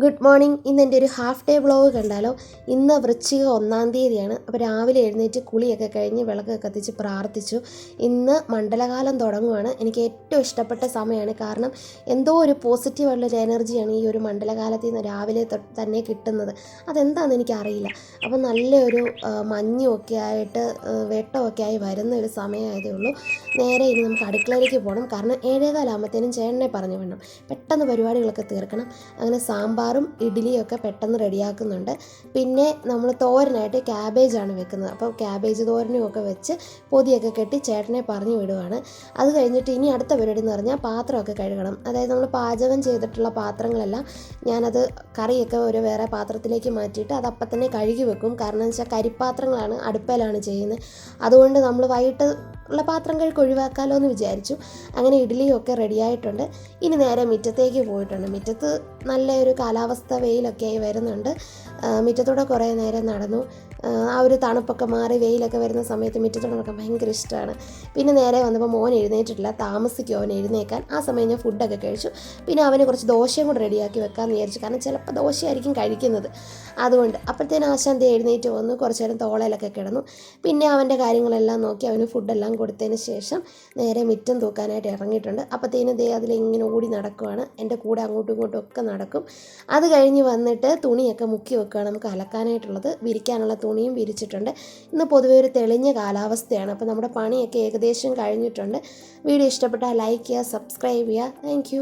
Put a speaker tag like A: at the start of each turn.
A: Good morning. ഇന്ന് എൻ്റെ ഒരു ഹാഫ് ഡേ വ്ളോഗ് കണ്ടാലോ? ഇന്ന് വൃശ്ചിക 1-ാം തീയതിയാണ്. അപ്പോൾ രാവിലെ എഴുന്നേറ്റ് കുളിയൊക്കെ കഴിഞ്ഞ് വിളക്കൊക്കെ കത്തിച്ച് പ്രാർത്ഥിച്ചു. ഇന്ന് മണ്ഡലകാലം തുടങ്ങുവാണ്. എനിക്ക് ഏറ്റവും ഇഷ്ടപ്പെട്ട സമയമാണ്. കാരണം എന്തോ ഒരു പോസിറ്റീവുള്ളൊരു എനർജിയാണ് ഈ ഒരു മണ്ഡലകാലത്തിൽ നിന്ന് രാവിലെ തന്നെ കിട്ടുന്നത്. അതെന്താണെന്ന് എനിക്കറിയില്ല. അപ്പോൾ നല്ലൊരു മഞ്ഞുമൊക്കെ ആയിട്ട് വെട്ടമൊക്കെ ആയി വരുന്ന ഒരു സമയമായതേ ഉള്ളൂ. നേരെ ഇനി നമുക്ക് അടുക്കളയിലേക്ക് പോകണം. കാരണം 7:15 ആകുമ്പോഴത്തേനും ചേട്ടനെ പറഞ്ഞു വിടണം. പെട്ടെന്ന് പരിപാടികളൊക്കെ തീർക്കണം. അങ്ങനെ സാമ്പാറും ഇഡ്ഡലിയും ഒക്കെ പെട്ടെന്ന് റെഡിയാക്കുന്നുണ്ട്. പിന്നെ നമ്മൾ തോരനായിട്ട് ക്യാബേജാണ് വെക്കുന്നത്. അപ്പോൾ ക്യാബേജ് തോരനും ഒക്കെ വെച്ച് പൊതിയൊക്കെ കെട്ടി ചേട്ടനെ പറഞ്ഞു വിടുവാണ്. അത് കഴിഞ്ഞിട്ട് ഇനി അടുത്ത പരിപാടി എന്ന് പറഞ്ഞാൽ പാത്രമൊക്കെ കഴുകണം. അതായത് നമ്മൾ പാചകം ചെയ്തിട്ടുള്ള പാത്രങ്ങളെല്ലാം ഞാനത് കറിയൊക്കെ ഒരു വേറെ പാത്രത്തിലേക്ക് മാറ്റിയിട്ട് അത് അപ്പം തന്നെ കഴുകി വെക്കും. കാരണം എന്ന് വെച്ചാൽ കരിപ്പാത്രങ്ങളാണ്, അടുപ്പയിലാണ് ചെയ്യുന്നത്. അതുകൊണ്ട് നമ്മൾ വൈകിട്ട് ഉള്ള പാത്രം കഴുകി ഒഴിവാക്കാമല്ലോ എന്ന് വിചാരിച്ചു. അങ്ങനെ ഇഡ്ഡലിയൊക്കെ റെഡിയായിട്ടുണ്ട്. ഇനി നേരെ മുറ്റത്തേക്ക് പോയിട്ടുണ്ട്. മുറ്റത്ത് നല്ലൊരു കാലാവസ്ഥ, വെയിലൊക്കെ ആയി വരുന്നുണ്ട്. മുറ്റത്തൂടെ കുറേ നേരം നടന്നു. ആ ഒരു തണുപ്പൊക്കെ മാറി വെയിലൊക്കെ വരുന്ന സമയത്ത് മുറ്റത്തൂടെ നടക്കാൻ ഭയങ്കര ഇഷ്ടമാണ്. പിന്നെ നേരെ വന്നപ്പോൾ മോൻ എഴുന്നേറ്റിട്ടില്ല, താമസിക്കും അവൻ എഴുന്നേക്കാൻ. ആ സമയം ഞാൻ ഫുഡൊക്കെ കഴിച്ചു. പിന്നെ അവന് കുറച്ച് ദോശയും കൂടെ റെഡിയാക്കി വെക്കാമെന്ന് വിചാരിച്ചു. കാരണം ചിലപ്പോൾ ദോശയായിരിക്കും കഴിക്കുന്നത്. അതുകൊണ്ട് അപ്പോഴത്തേനും ആശാന്തി എഴുന്നേറ്റ് വന്നു, കുറച്ച് നേരം തോളയിലൊക്കെ കിടന്നു. പിന്നെ അവൻ്റെ കാര്യങ്ങളെല്ലാം നോക്കി അവന് ഫുഡെല്ലാം കൊടുത്തതിന് ശേഷം നേരെ മുറ്റം തൂക്കാനായിട്ട് ഇറങ്ങിയിട്ടുണ്ട്. അപ്പോഴത്തേനും ദേ അതിലിങ്ങനെ ഓടി നടക്കുവാണ്. എൻ്റെ കൂടെ അങ്ങോട്ടും ഇങ്ങോട്ടും ഒക്കെ നടക്കും. അത് കഴിഞ്ഞ് വന്നിട്ട് തുണിയൊക്കെ മുക്കി വെക്കുകയാണ് നമുക്ക് അലക്കാനായിട്ടുള്ളത്. വിരിക്കാനുള്ള തുണിയും വിരിച്ചിട്ടുണ്ട്. ഇന്ന് പൊതുവെ ഒരു തെളിഞ്ഞ കാലാവസ്ഥയാണ്. അപ്പോൾ നമ്മുടെ പണിയൊക്കെ ഏകദേശം കഴിഞ്ഞിട്ടുണ്ട്. വീഡിയോ ഇഷ്ടപ്പെട്ടാൽ ലൈക്ക് ചെയ്യുക, സബ്സ്ക്രൈബ് ചെയ്യുക. താങ്ക്